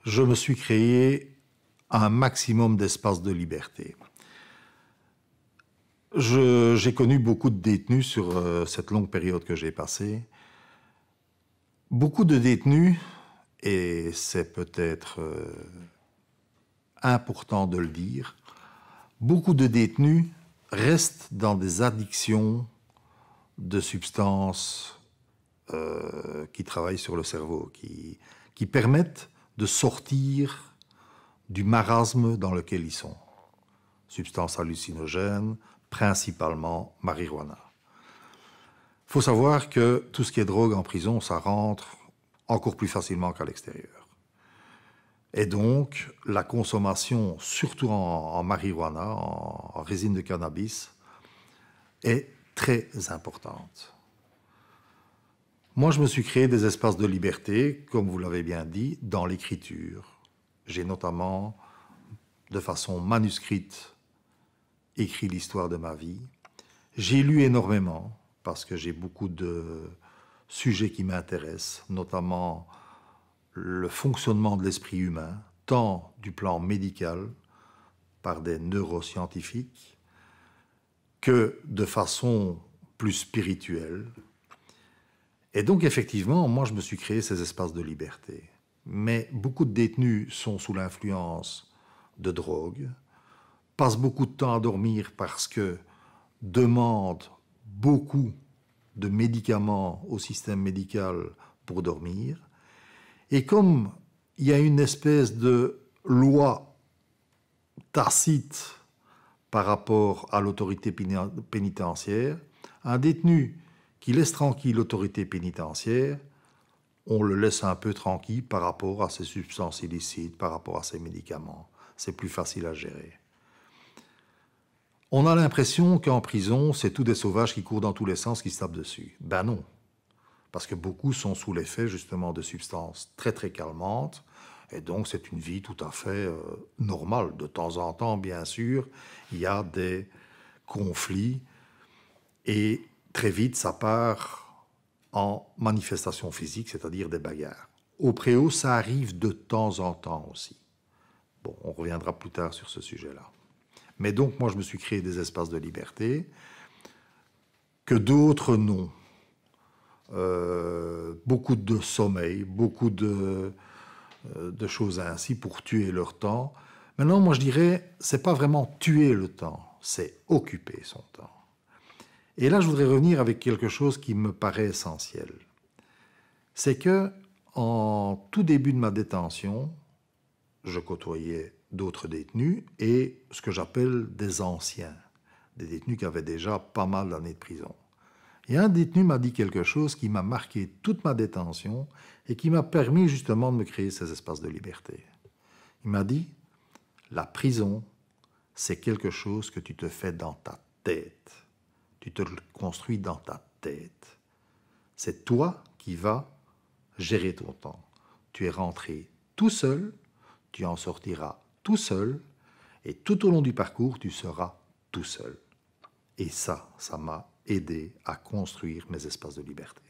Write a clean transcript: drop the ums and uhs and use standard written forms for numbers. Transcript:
je me suis créé un maximum d'espace de liberté. J'ai connu beaucoup de détenus sur cette longue période que j'ai passée. Beaucoup de détenus, et c'est peut-être important de le dire, beaucoup de détenus restent dans des addictions de substances qui travaillent sur le cerveau, qui permettent de sortir du marasme dans lequel ils sont. Substances hallucinogènes, principalement marijuana. Il faut savoir que tout ce qui est drogue en prison, ça rentre encore plus facilement qu'à l'extérieur. Et donc, la consommation, surtout en marijuana, en résine de cannabis, est très importante. Moi, je me suis créé des espaces de liberté, comme vous l'avez bien dit, dans l'écriture. J'ai notamment, de façon manuscrite, écrit l'histoire de ma vie. J'ai lu énormément, parce que j'ai beaucoup de sujets qui m'intéressent, notamment le fonctionnement de l'esprit humain, tant du plan médical, par des neuroscientifiques, que de façon plus spirituelle. Et donc, effectivement, moi, je me suis créé ces espaces de liberté. Mais beaucoup de détenus sont sous l'influence de drogue, passent beaucoup de temps à dormir parce que demandent beaucoup de médicaments au système médical pour dormir. Et comme il y a une espèce de loi tacite par rapport à l'autorité pénitentiaire, un détenu qui laisse tranquille l'autorité pénitentiaire, on le laisse un peu tranquille par rapport à ses substances illicites, par rapport à ses médicaments. C'est plus facile à gérer. On a l'impression qu'en prison, c'est tous des sauvages qui courent dans tous les sens, qui se tapent dessus. Ben non, parce que beaucoup sont sous l'effet justement de substances très calmantes, et donc c'est une vie tout à fait normale. De temps en temps, bien sûr, il y a des conflits, et très vite, ça part en manifestation physique, c'est-à-dire des bagarres. Au préau, ça arrive de temps en temps aussi. Bon, on reviendra plus tard sur ce sujet-là. Mais donc, moi, je me suis créé des espaces de liberté que d'autres n'ont. Beaucoup de sommeil, beaucoup de choses ainsi pour tuer leur temps. Maintenant, moi, je dirais, c'est pas vraiment tuer le temps, c'est occuper son temps. Et là, je voudrais revenir avec quelque chose qui me paraît essentiel. C'est que, en tout début de ma détention, je côtoyais d'autres détenus et ce que j'appelle des anciens, des détenus qui avaient déjà pas mal d'années de prison. Et un détenu m'a dit quelque chose qui m'a marqué toute ma détention et qui m'a permis justement de me créer ces espaces de liberté. Il m'a dit, la prison, c'est quelque chose que tu te fais dans ta tête. Tu te le construis dans ta tête. C'est toi qui vas gérer ton temps. Tu es rentré tout seul, tu en sortiras tout seul, et tout au long du parcours, tu seras tout seul. Et ça m'a aidé à construire mes espaces de liberté.